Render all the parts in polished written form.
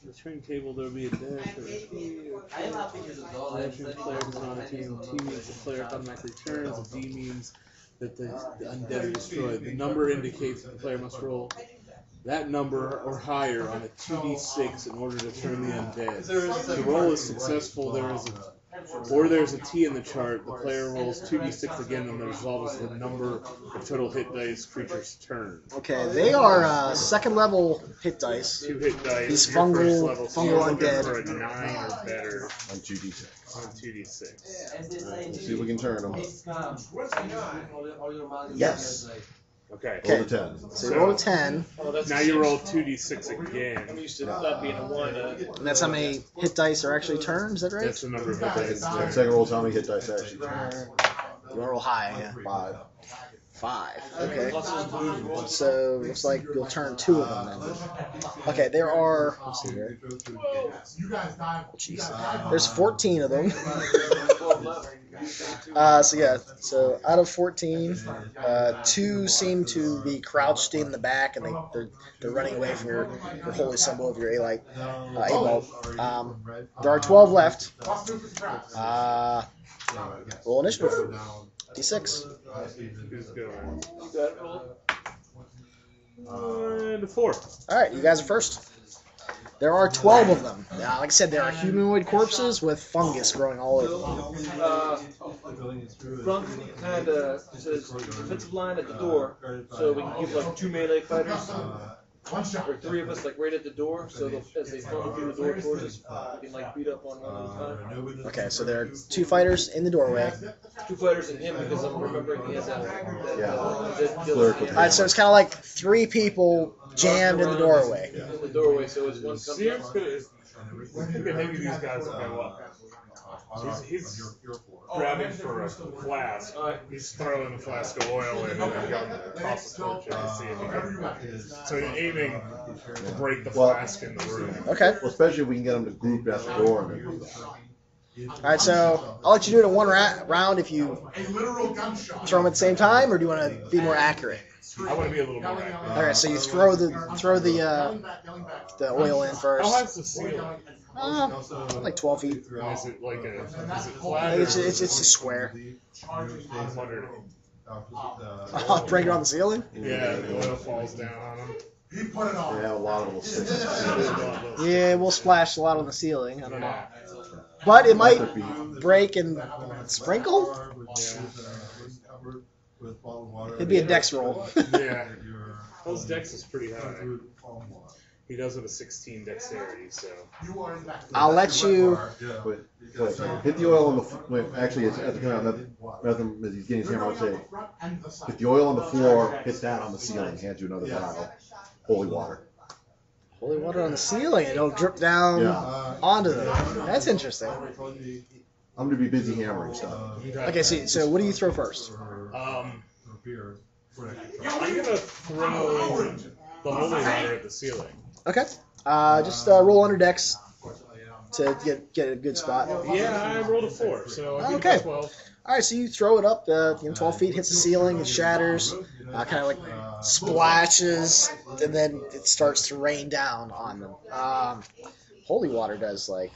the turntable, there will be a dash or a T. Dashing player does not attain T means the player automatically turns. A D means that the undead are destroyed. The number indicates that the player must roll that number or higher on a 2d6 in order to turn the undead. If the roll is successful, there's a T in the chart. The player rolls 2d6 again, and the result is the number of total hit dice creature's turn. Okay, they are second level hit dice. 2 hit dice. These fungal undead. For a 9 or better on 2d6. On 2d6. Right, let's see if we can turn them. Yes. Okay. Roll a 10. So you roll a 10. Now you roll 2d6 again. I'm used to that being a 1. And that's how many hit dice are actually turned, is that right? That's the number of hit dice. Second roll is how many hit dice actually turn. You want to roll high, yeah. 5. 5. Okay. So looks like you'll turn 2 of them then. Okay, there are. Let's see here. Jeez. There's 14 of them. So out of 14, 2 seem to be crouched in the back, and they're running away from your holy symbol of your A-bulb. There are 12 left. Roll initiative. D6. Who's going? And 4. All right, you guys are first. There are 12 of them. Like I said, there are humanoid corpses with fungus growing all over them. Front kind of says defensive line at the door, so we can keep like 2 melee fighters, or 3 of us like right at the door, so as they funnel through the door towards us, we can like beat up on one at a time. Okay, so there are 2 fighters in the doorway. 2 fighters and him because I'm remembering he has that. Alright, so it's kind of like 3 people jammed in the doorway. In the doorway, so it's one coming out. Look at maybe these guys will go up. He's grabbing for a flask. He's throwing a flask of oil in and then going across the torch to see if he can. So he's aiming to break the flask in the room. Okay. Well, especially if we can get them to group at the door and then do that. Alright, so I'll let you do it in one round if you throw them at the same time, or do you want to be more accurate? I want to be a little more accurate. Alright, so you throw the oil in first. How high's the ceiling? Like 12 feet. Is it like is it flat? It's a square. I'll break it on the ceiling? Yeah, the oil falls down on them. They have a lot of little Yeah, we'll splash a lot on the ceiling. I don't know. But it might break and sprinkle? It'd be a dex roll. Yeah. His dex is pretty high. He does have a 16 dexterity, so. I'll let you. Hit the oil on the. Actually, it's at the kind of rather than as he's getting his hammer, I would say, hit the oil on the floor, hit that on the ceiling, hand you another vial, holy water. Holy water on the ceiling, and it'll drip down onto them. That's interesting. I'm gonna be busy hammering stuff. Okay, so what do you throw first? I'm gonna throw the holy water at the ceiling. Okay. Just roll under dex to get a good spot. Yeah, I rolled a 4, so I okay. 12. All right, so you throw it up, 12 feet, hits the ceiling, it shatters, kind of like splashes, and then it starts to rain down on them. Holy water does, like,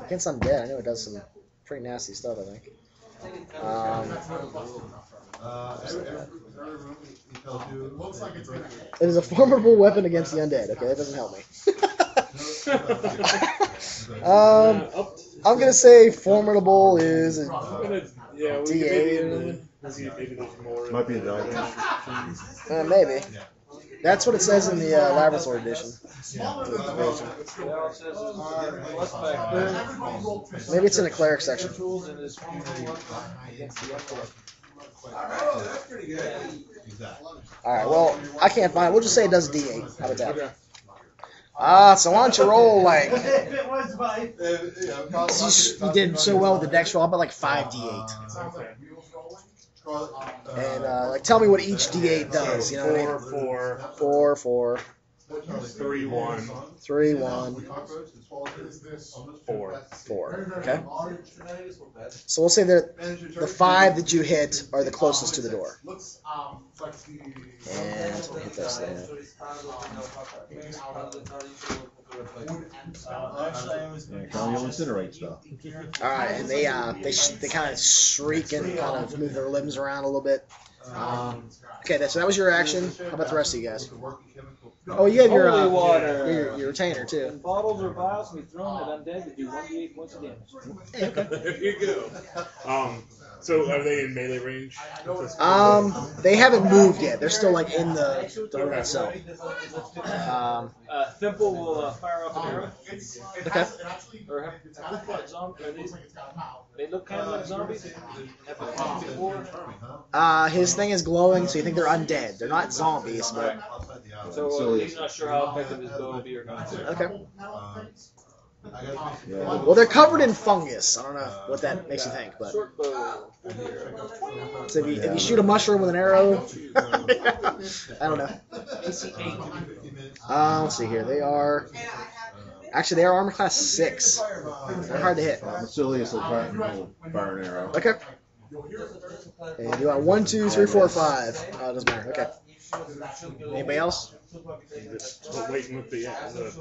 against undead, I know it does some pretty nasty stuff, I think. It is a formidable weapon against the undead. Okay, that doesn't help me. I'm gonna say formidable is a D8. Might be a die. Maybe. That's what it says in the Labyrinth edition. Maybe it's in the cleric section. Alright, well, I can't find it. We'll just say it does D8. How about that? So why don't you roll, like... You did so well with the dex roll. How about like 5D8? And, like, tell me what each D8 does, you know what I mean? 4, 4. 4, 4. 3-1. 3-1. 4. Okay. So we'll say that the 5 that you hit are the closest to the door. And we'll hit this thing. Yeah, Connie will incinerate stuff. All right, and they kind of shriek and kind of move their limbs around a little bit. Okay, so that was your action. How about the rest of you guys? Oh, you have Holy water. your retainer too. And bottles or vials can be thrown at undead to do 1d8 points of damage. Hey, okay. There you go. So are they in melee range? They haven't moved yet. They're still like in the room itself. Thimble will fire off an arrow. Okay. Or have look like zombies. They look kind of like zombies. Have they fought before? His thing is glowing, so you think they're undead. They're not zombies, but So he's not sure how effective his bow will be or not. okay. Yeah. Well, they're covered in fungus. I don't know what that makes you think, but Short bow. so if you shoot a mushroom with an arrow, I don't know. AC 8. Let's see here. They are armor class 6. They're hard to hit. Basilius will fire an arrow. Okay. And you want 1, 2, 3, 4, 5. Doesn't matter. Okay. Anybody else? Just waiting with the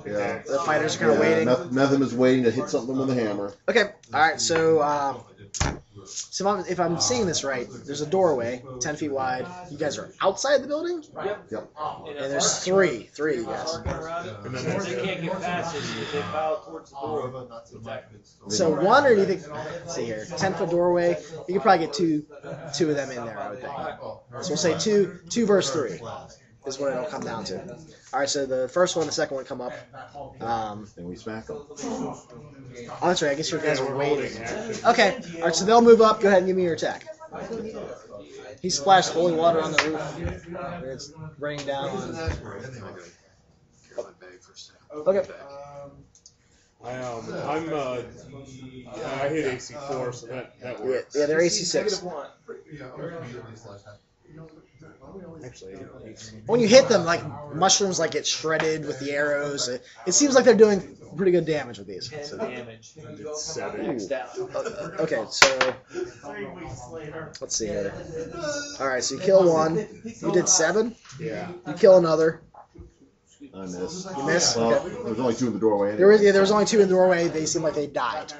Yeah. The fighters are kind of waiting. Methem is waiting to hit something with a hammer. Okay. All right. So, if I'm seeing this right, there's a doorway, 10 feet wide. You guys are outside the building, Yep. and there's three of you guys. And then They can't get past it if they bow towards the door. So one, or do you think? Let's see here, 10-foot doorway. You could probably get two of them in there, I would think. So we'll say two versus 3 is what it'll come down to. All right. So the first one, and the second one come up. And we smack them. Oh, that's right. I guess you guys are waiting. action. Okay. All right. So they'll move up. Go ahead and give me your attack. He splashed holy water on the roof. And it's raining down on. Okay. I hit AC 4, so that works. Yeah, they're AC 6. Actually, When you hit them, like mushrooms, like get shredded with the arrows. It seems like they're doing pretty good damage with these. 10 damage. it's 7. Next down. Okay, so let's see here. All right, so you kill one. You did 7. Yeah. You kill another. I miss. You miss. Well, Okay. there was only 2 in the doorway. There Anyway. was only 2 in the doorway. They seem like they died.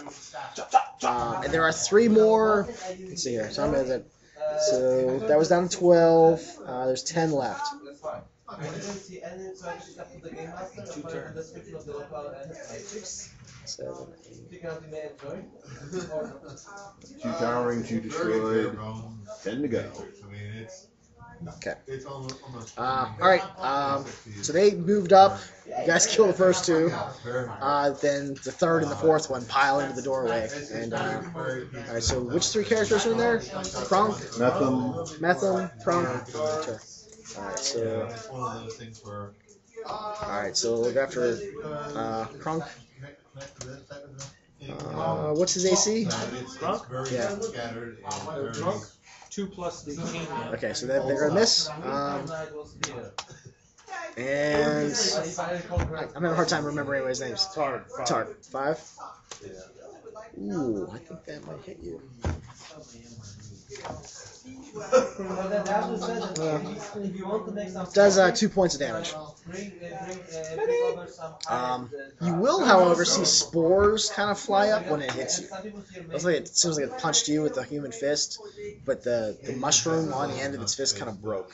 And there are 3 more. Let's see here. So I'm gonna. So that was down to 12. There's 10 left. 2 turns. 7, 8. 2 towering, 2 destroyed. 10 to go. Okay. All right. So they moved up. You guys killed the first 2. Then the third and the fourth one pile into the doorway. And all right. So which 3 characters are in there? Krunk, Methem. Prunk. Sure. All right. So we'll go after Krunk. What's his AC? Drunk? Yeah. Drunk? 2 plus the chain. Okay. So they're gonna miss. And I'm having a hard time remembering anybody's names. Tard. Tart. 5. Ooh, I think that might hit you. Does 2 points of damage. You will, however, see spores kind of fly up when it hits you. It seems like it punched you with a human fist, but the mushroom on the end of its fist kind of broke.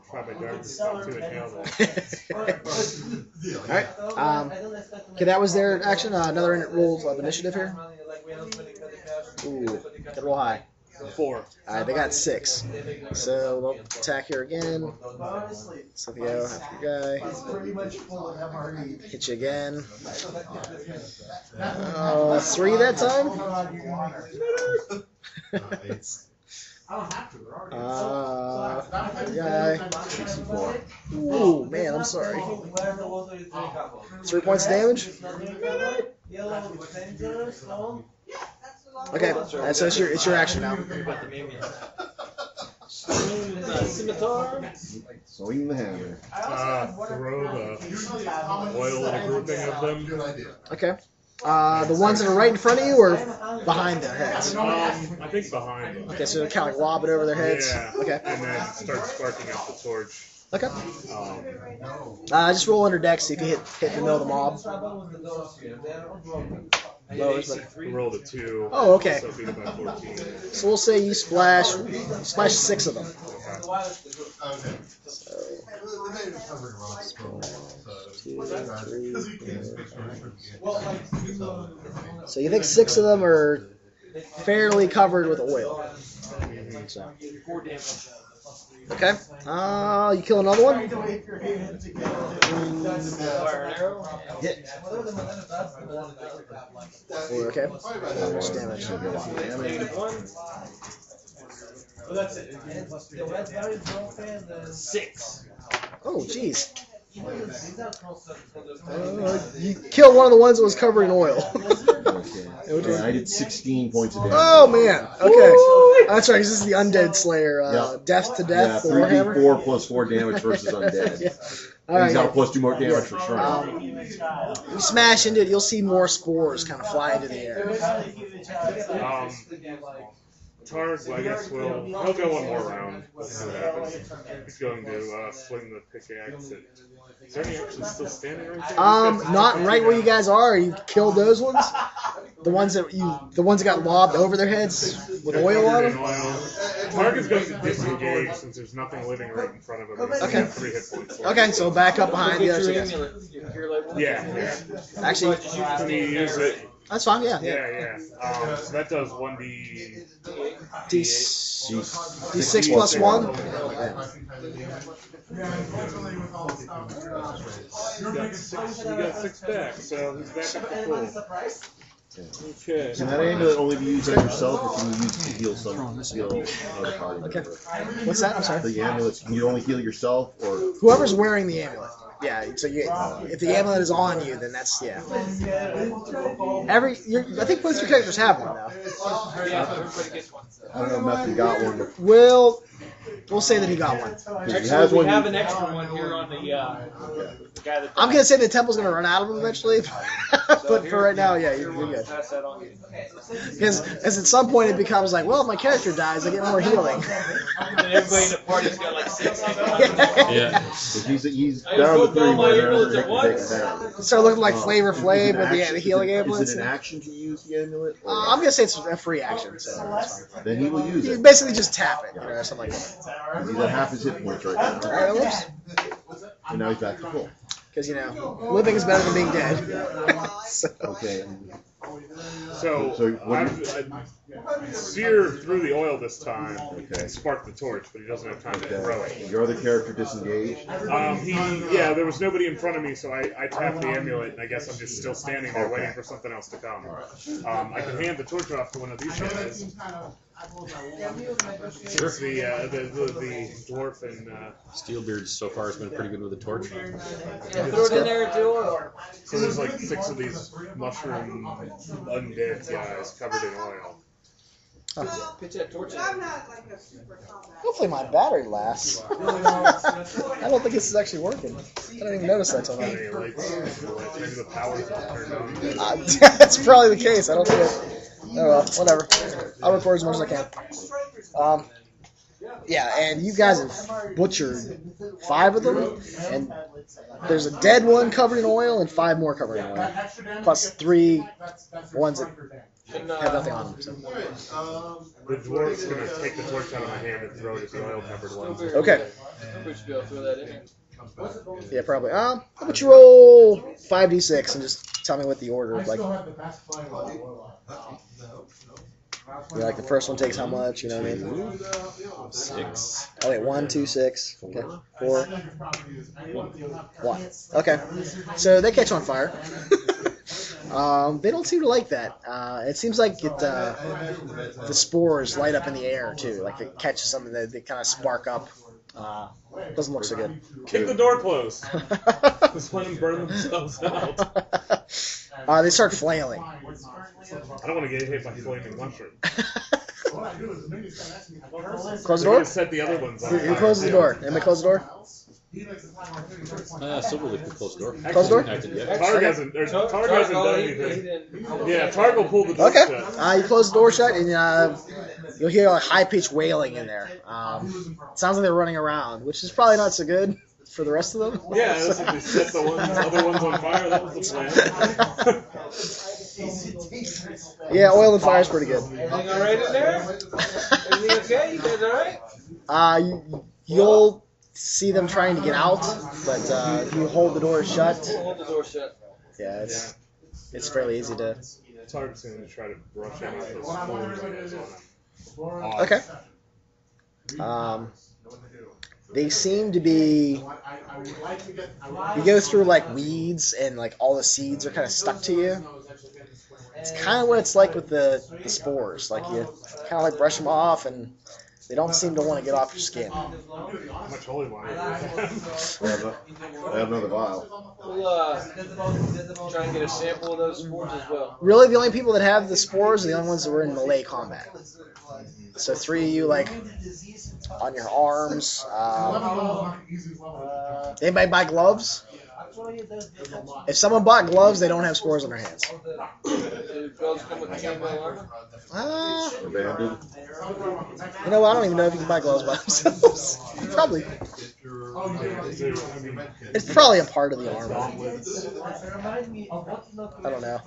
Probably Darves to inhale that. Alright. Okay, that was their action. Another roll of initiative here. Ooh, gotta roll high. 4. Alright, they got 6. So they'll attack here again. So they go after your guy. Hit you again. 3 that time? Guy. Ooh, man, I'm sorry. 3 points of damage? Okay, so it's your action now. Scimitar. Swing the hammer. Throw the oil in a grouping of them. Okay. The ones that are right in front of you or behind their heads? I think behind them. Okay, so kind of like lob it over their heads? Yeah. Okay. And then start sparking up the torch. Okay. Just roll under deck, see if you hit the middle of the mob. Lowest, but... Rolled a 2. Oh, okay. So beat about 14. So we'll say you splash 6 of them. Okay. So you think 6 of them are fairly covered with oil. So. Okay. You kill another one? Hit. Okay. How much damage? Six. Oh, jeez. You killed one of the ones that was covered in oil. Okay, I did 16 points of damage. Oh, man. Okay. That's right, 'cause this is the Undead Slayer. Death to death. Yeah, 3d4 plus 4 damage versus undead. Yeah. And All he's got a right. plus 2 more damage for shrine. You smash into it, you'll see more spores kind of fly into the air. Targ, I guess, he'll go one more round. We'll see what happens. He's going to swing the pickaxe. Is there any actually still standing right there? Not right where you guys are. You killed those ones. The ones that got lobbed over their heads with oil on them. Targ is going to disengage since there's nothing living right in front of him. He's Okay. got 3 hit points left. Okay, so back up behind the other guys. Yeah. Actually, Can you use it? that's fine. Yeah. Yeah. So that does 1d. D6 plus 1. You got 6 back, so he's back up to full. Okay. Can that amulet only be used on yourself, or can you use it to heal another party member? Okay. What's that? I'm sorry. The amulets, can you only heal yourself, or Whoever's wearing the amulet. Yeah. So if the amulet is on you, then that's I think both your characters have one though. I don't know if Matthew got one, but We'll say that he got one. he has one. We have an extra one here on the guy that. I'm gonna say the temple's gonna run out of them eventually, but for right now, yeah, you're good. Pass that on. Because at some point it becomes like, well, if my character dies, I get more healing. And everybody in the party's got like 6. Yeah. He's down to 3 right now. Take it down. Start looking like Flavor Is it Flav an with the action- healing Is ambulance. it an action to use the amulet? Or I'm gonna say it's a free action. So that's fine. then he will use You it. basically just tap it, or something like that. He's at half his hit points right now. All right, whoops. And now he's back to full. Because living is better than being dead. So, Okay. So what I've seared through the oil this time Okay. and sparked the torch, but he doesn't have time to throw it. Your other character disengaged. There was nobody in front of me, so I tapped the amulet, and I guess I'm just still standing there waiting for something else to come. I can hand the torch off to one of these guys. Since the dwarf and Steelbeard so far has been pretty good with a torch. Yeah, throw it in there too. so there's like 6 of these mushroom undead guys covered in oil. Pitch that torch in. hopefully my battery lasts. I don't think this is actually working. I didn't even notice that till now. Any lights? Maybe the power's not turned on. That's probably the case. I don't think it. Oh well, whatever. I'll record as much as I can. Yeah, and you guys have butchered 5 of them, and there's a dead one covered in oil and 5 more covered in oil, plus 3 ones that have nothing on them. So. The dwarf's gonna take the torch out of my hand and throw it at the oil-covered one. Okay. We should be able to throw that in here. Yeah, probably. How about you roll 5d6 and just tell me what the order is like. Yeah, like the first one takes how much, you know what I mean? 6. Oh wait, 1, 2, 6. Okay. 4. 1. Okay. So they catch on fire. They don't seem to like that. It seems like the spores light up in the air too. Like it catches something that they kind of spark up. Doesn't look so good. Keep the door closed. Just let them burn themselves out. They start flailing. I don't want to get hit by flaming mushroom. Close the We're door. gonna set the other ones on Who fire, closes the too. door? Anybody close the door? Silverleaf could close the door. Close the door? Acted, yeah. Targ hasn't done anything. Yeah, Targ will pull the door Okay. shut. You close the door shut, and you'll hear like high-pitched wailing in there. Sounds like they're running around, which is probably not so good for the rest of them. Yeah, that's what they set the other ones on fire. That was the plan. Yeah, oil and fire is pretty good. Everything all right in there? Everything okay? You guys all right? You'll see them trying to get out, but you hold the door shut. Hold the door shut. Yeah, it's fairly easy to. Targ's going to try to brush any of those spores that is on him. Okay. They seem to be. You go through like weeds and like all the seeds are kind of stuck to you. It's kind of what it's like with the spores. Like you kind of like brush them off and they don't seem to want to get off your skin. How much holy water? I have another vial. We'll try and get a sample of those spores as well. Really, the only people that have the spores are the only ones that were in melee combat. So 3 of you like on your arms. Anybody buy gloves? If someone bought gloves, they don't have spores on their hands. Do gloves come with the chainmail armor? Abandoned. You know, I don't even know if you can buy gloves by themselves. Probably. It's probably a part of the armor. I don't know.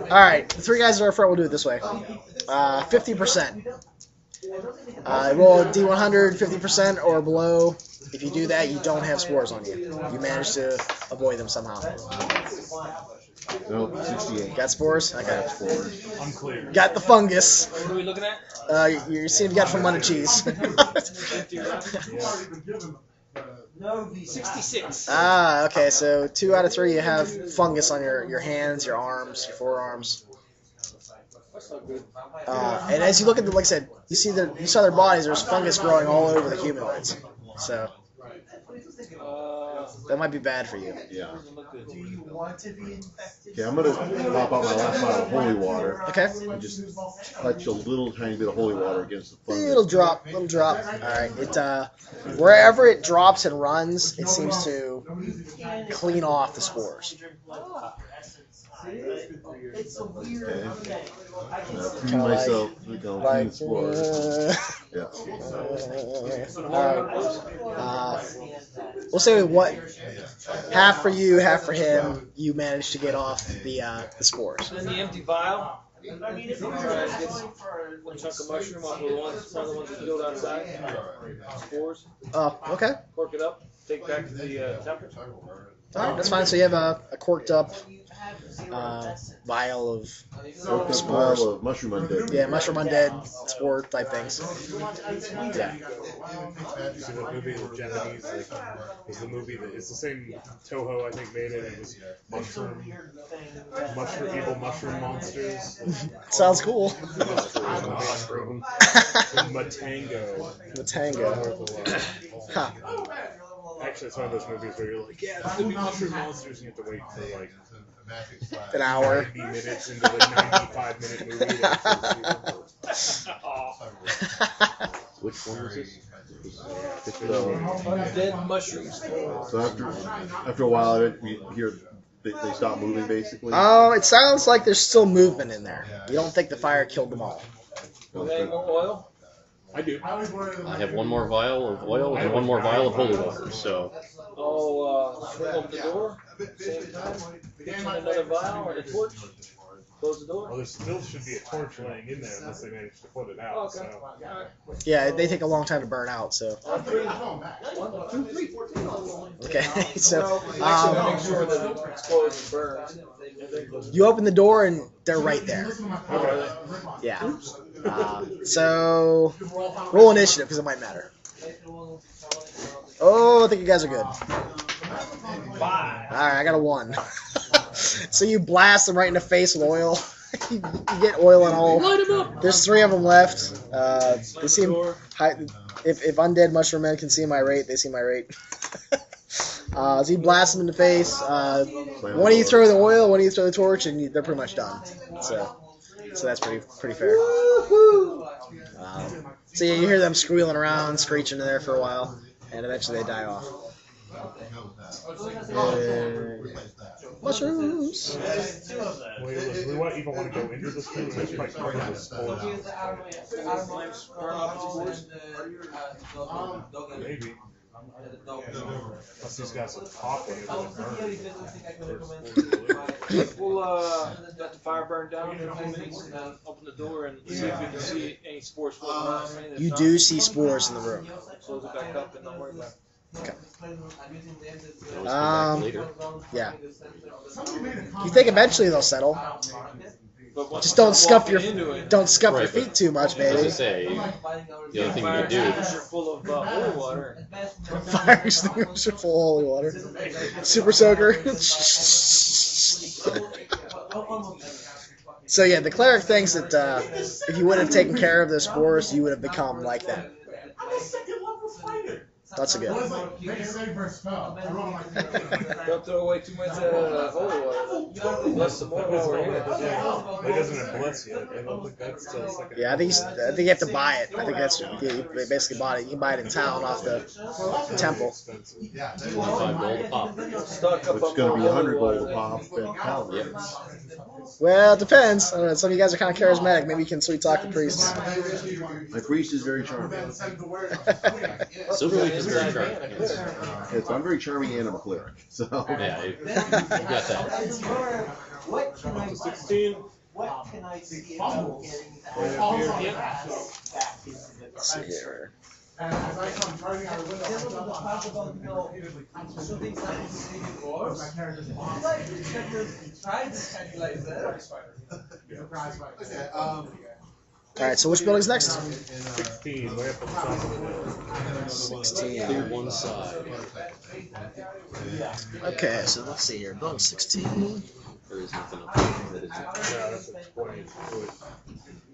All right, the 3 guys that are up front will do it this way. 50%. Roll a D100, 50% or below. If you do that, you don't have spores on you. You manage to avoid them somehow. No, 68. Got spores? I got spores. Unclear. Got the fungus. What are we looking at? You see if you got from Munna cheese. 66. Okay, so 2 out of 3 you have fungus on your hands, your arms, your forearms. That's not good. And as you look at them, like I said, you saw their bodies. There's fungus growing all over the humanoids. So that might be bad for you. Yeah. Do you want to be infected? Okay, I'm gonna pop out my last vial of holy water Okay. and just touch a little tiny bit of holy water against the fungus. Little drop. All right. It wherever it drops and runs, it seems to clean off the spores. It's a weird thing. Clean myself, clean the spores. Yeah. We'll say what half for you, half for him. You managed to get off the spores. And the empty vial. Try and get one chunk of mushroom off of the ones that killed outside. Spores. Oh, okay. Cork it up. Take back to the temple. All right, that's fine. So you have a corked up vial of Spores. Vial of mushroom undead. yeah, mushroom undead spore type things. Yeah. You see that movie, the Japanese, was the movie that it's the same Toho I think made it. It was evil mushroom monsters. Sounds cool. Mushroom. Matango. Matango. Huh. Actually, it's one of those movies where you're like, yeah, it's gonna be mushroom monsters, and you have to wait for like An hour. 90 minutes into the 95-minute movie. To actually see them. Which one was this? Dead mushrooms. So after a while, you hear they stop moving basically. Oh, it sounds like there's still movement in there. You don't think the fire killed them all? Okay, more oil. I do. I have 1 more vial of oil and 1 more vial of holy water, so... I'll swing open the door. Same time. Get you another vial and a torch. Close the door. Well, there still should be a torch laying in there unless they manage to put it out. Okay. So. Yeah, they take a long time to burn out. So 1, 2, 3, 14. okay, so Actually, make sure that it explodes and burns. you open the door and they're right there. Okay. Yeah. So roll initiative because it might matter. Oh, I think you guys are good. 5. All right, I got a 1. So you blast them right in the face with oil. you get oil and all. Light him up. There's 3 of them left. They seem high. If undead mushroom men can see my rate, they see my rate. So you blast them in the face. One of you throw the oil, one of you throw the torch, and they're pretty much done. So that's pretty fair. So yeah, you hear them squealing around, screeching in there for a while, and eventually they die off. Mushrooms. Wait, we want even want to go into this room. Let's try to get this spores. Maybe. Unless these guys are talking. We'll let the fire burn down for a few minutes and then open the door and see if we can see any spores floating around. You do see spores in the room. Close it back up and don't worry about it. Okay. Later. Yeah. You think eventually they'll settle? Just don't scuff your feet too much, As I baby. say, the other thing you could do. Extinguisher full of holy water. Fire extinguisher full of holy water. Super soaker. So yeah, the cleric thinks that if you would have taken care of the spores, you would have become like that. That's a good. Don't throw away too much holy water. Bless some more while we're here. It doesn't bless you. I don't think that's like Yeah, I think you have to buy it. I think that's they basically bought it. You can buy it in town off the temple. 25 gold a pop. Stock up Which is on going to be more 100 holy gold a water. pop at Calvary. Well, it depends. I don't know, some of you guys are kind of charismatic. Maybe you can sweet talk the priests. My priest is very charming. Silverleaf is very charming. Yes. Yes, I'm very charming and I'm a cleric. So Yeah, you got that. What can I 16. What can I see if Let's see here. All right. So which building's next? 16. Way up on the top of the hill. 16. Clear one side. Okay. So let's see here. Building 16. There is nothing up there. That is Yeah, that's a 20 foot.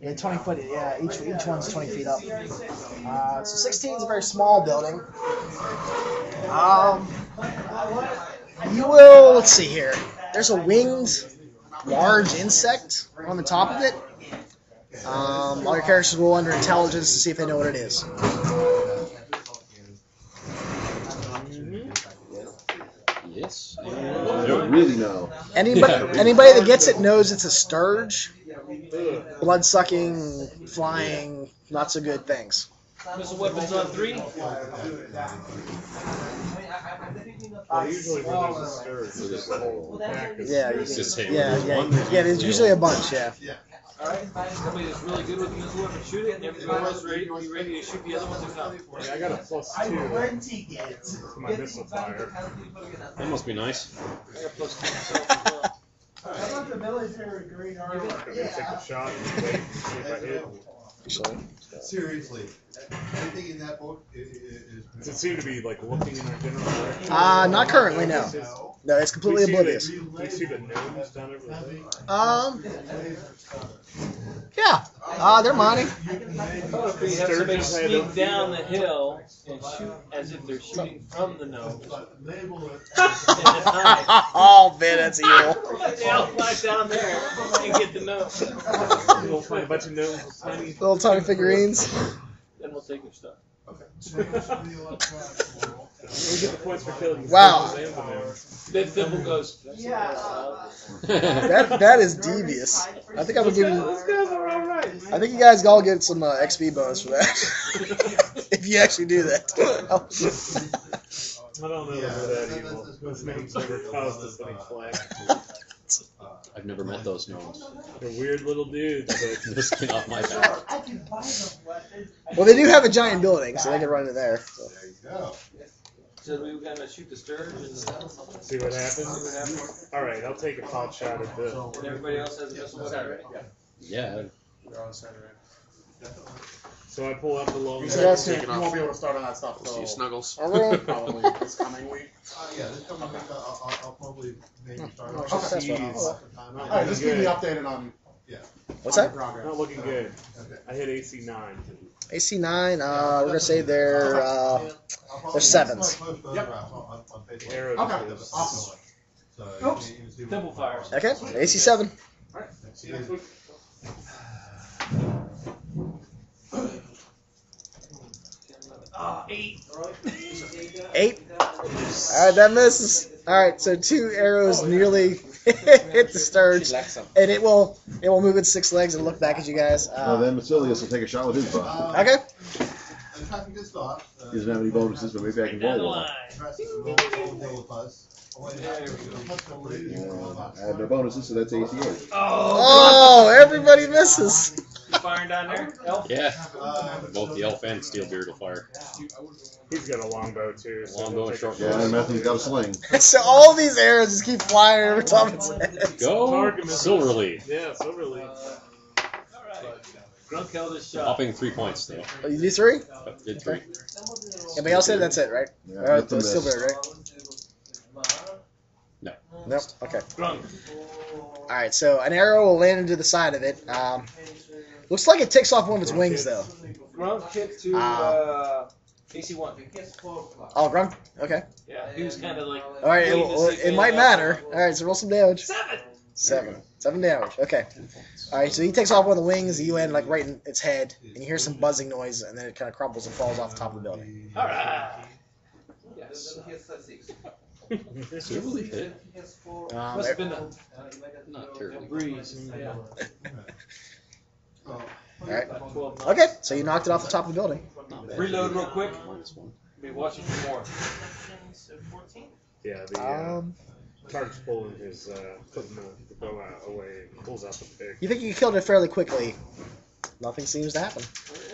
Yeah, 20 foot. Yeah, each one's 20 feet up. So 16 is a very small building. You will. Let's see here. There's a winged, large insect on the top of it. All your characters roll under intelligence to see if they know what it is. Yes. I don't really know. Anybody that gets it knows it's a scourge. Blood-sucking, flying, not so good things. Missile weapons on 3. Well, usually when there's a stir, there's a whole pack of Yeah, Just say yeah. There's usually a bunch. Yeah. Alright, somebody that's really good with the missile weapon, shoot it, and everybody else be ready to shoot the other ones that come. Yeah, I got a +2 to my missile fire. That must be nice. I got +2 myself as well. I want the military green armor. I'm gonna take a shot and wait and see if I hit. Actually. Seriously, anything in that book is. Does it seem to be like looking in our general direction? Not currently. No. No, it's completely oblivious. Do you see the gnomes down over there? Yeah. They're mining. If we have somebody sneak down the hill and shoot as if they're shooting from the nose. Oh man, that's evil. They all fly down there and get the nose. We'll find a bunch of gnomes with tiny. Little tiny figurines. Then we'll take your stuff. We get the points for killing. Wow. The gnomes. Then Thimble goes, That is devious. I think I would give you. those guys are alright. I think you guys all get some XP bonus for that. If you actually do that. I don't know if they're that evil. Those names never caused us any flack. I've never met those gnomes. They're weird little dudes. The skin off my back. I can buy them weapons. Well, they do have a giant building, so they can run into there. So. There you go. So we were gonna shoot the scourge and See what happens? Alright, I'll take a pot shot at this. everybody else has a missile weapon. Yeah. So I pull out the long You guys You won't be able to start on that stuff See you, till Snuggles. probably this coming week. Yeah, this coming week, I'll probably maybe start. Okay, off. that's fine. Not Alright, just keep me good. updated on What's that? progress. Not looking good. Okay. I hit AC 9. AC 9. We're gonna say they're 7s. Arrow Okay, is- awesome. Oops. Temple fires. Okay, AC 7. Eight. 8. Alright, that misses. Alright, so 2 arrows nearly hit the Sturge. And it will move its 6 legs and look back at you guys. Then Basilius will take a shot with his bow. Okay. Attacking good start. He doesn't have any bonuses, but maybe I can roll one. I have no bonuses, so that's AC 8. Oh, everybody misses. You firing down there, elf? Yeah. Both the elf and Steelbeard will fire. He's got a longbow too. So Longbow he'll and take short a Yeah, shot. and Matthew's got a sling. So all these arrows just keep flying over top of its head. Go Target misses. Silverleaf. Yeah, Silverleaf. Grunk held his shot. Hopping 3 points though. Oh, you do 3? Did 3. Anybody else said that's it, right? Yeah, Alright, that's a miss. Silver, right? No. Nope. Okay. Grunk. Alright, so an arrow will land into the side of it. Looks like it takes off one of its wings, though. Grunk hit to AC 1. Oh, Grunk? Okay. Yeah, he was kind of like. Alright, waiting to see if it might anything matter. else. Alright, so roll some damage. 7. 7 damage. Okay. Alright, so he takes off one of the wings, you land like right in its head, and you hear some buzzing noise, and then it kind of crumbles and falls off the top of the building. Alright. Yes. Silverleaf hit. Must have been a Not terribly. breeze. Yeah. Alright. 12. Okay, so you knocked it off the top of the building. Not bad. Reload real quick. -1. Be watching for more. Yeah, the Tark's pulling his putting the bow out away and pulls out the pig. You think you killed it fairly quickly. Nothing seems to happen.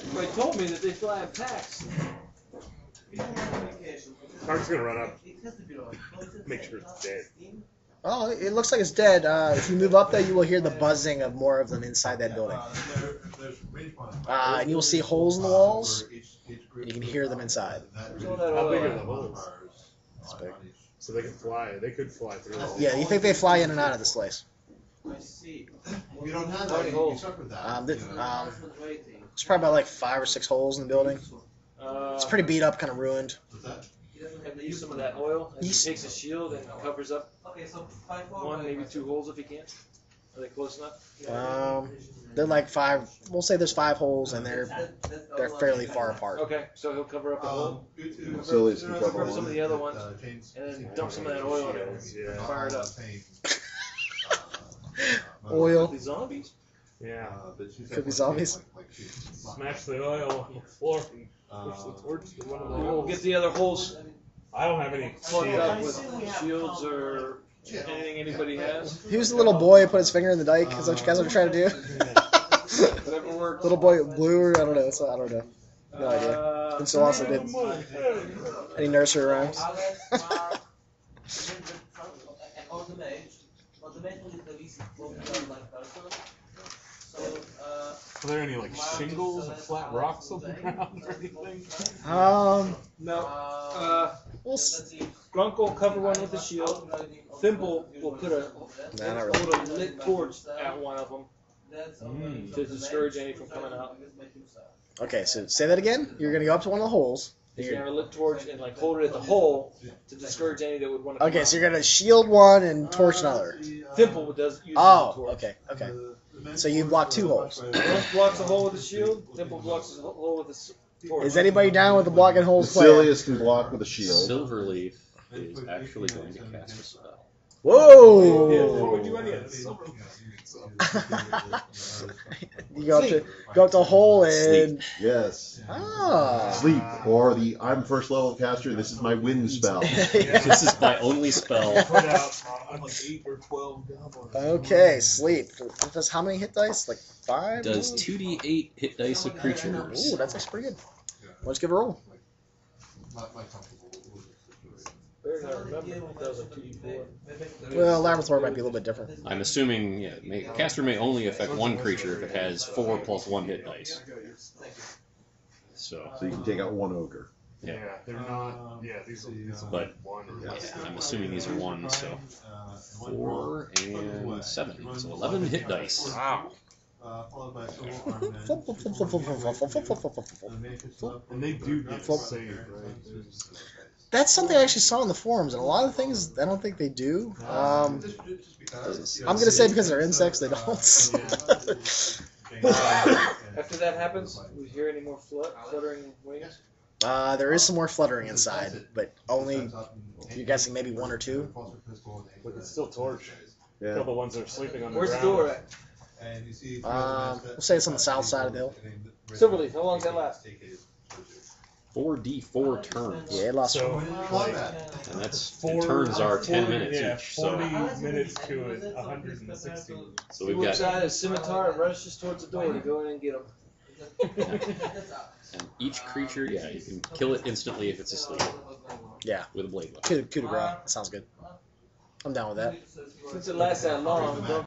Everybody told me that they still have packs. Tark's gonna run up, make sure it's dead. Oh, it looks like it's dead. If you move up there, you will hear the buzzing of more of them inside that building. And you will see holes in the walls. You can hear them inside. How big are the holes? It's big. So they can fly. They could fly through. them. Yeah, you think they fly in and out of this place. You don't have that, you suffered that. There's probably about like 5 or 6 holes in the building. It's pretty beat up, kind of ruined. Have to use some of that oil. And he takes his shield and covers up 1, maybe 2 holes if he can. Are they close enough? They're like 5. We'll say there's 5 holes, and they're fairly far apart. Okay, so he'll cover up a hole, Basilius can cover cover some of one. the other ones, and then dump some of that oil in it and fire it up. Oil. The zombies? Yeah. Could be zombies. Smash the oil on the floor and push the torch to one of the We'll holes. get the other holes I don't have any plugged up shields. with shields or anything anybody has. He was the little boy who put his finger in the dike. Is that what you guys are trying to do? Whatever works. Little boy blue, or I don't know. I don't know. No idea. And so also did any nursery rhymes. Are there any like shingles or flat rocks on the ground or anything? No. Grunk will cover one with a shield. Thimble will put a Nah, not really. hold a lit torch at one of them to discourage any from coming out. Okay, so say that again. You're gonna go up to one of the holes. He's gonna have a lit torch and like hold it at the hole to discourage any that would want to. Okay, so you're gonna shield one and torch another. Thimble does use the Oh, torch. okay. So you block 2 holes. Grunk blocks a hole with a shield. Thimble blocks a hole with a torch. Is anybody down with the blocking holes plan? Basilius can block with a shield. Silverleaf is actually going to cast a spell. Whoa! You go up to a hole and Yes. ah. Sleep, or the I'm first level caster, this is my wind spell. This is my only spell. Put out like 8 or 12 goblins. Okay, sleep. It does how many hit dice? Like 5? Does 2d8 hit dice of creatures. Ooh, that's actually pretty good. Let's give it a roll. Not comfortable with the situation. Better not remember. That was a 2d4. Well, Labyrinth might be a little bit different. I'm assuming, caster may only affect one creature if it has 4 + 1 hit dice. So, So you can take out 1 ogre. Yeah, they're not. Yeah, these are But- one. yeah, I'm assuming these are 1s, so 4 and 7. So 11 hit dice. Wow. Followed by several armed men. Flop, flop, flop, flop, flop, flop, flop, flop, flop, flop, flop, flop. And they do get Flop. saved, right? That's something I actually saw in the forums, and a lot of things I don't think they do. I'm gonna say because they're insects, they don't. After that happens, we hear any more fluttering wings? There is some more fluttering inside, but only, you're guessing maybe one or two. But it's still torch. Yeah. Kill the ones that are sleeping on the Where's the ground. door at? We'll say it's on the south side of the hill. Silverleaf, how long does that last? 4d4 turns. Yeah, it lost So, one. And that's the turns are 10 minutes yeah, each. 40 So, minutes to 160. so He we've whips got out his scimitar and rushes towards the door to go in and get him. and each creature, yeah, you can kill it instantly if it's asleep Yeah, with a blade weapon. coup de grace. Sounds good. I'm down with that. Since it lasts that long, don't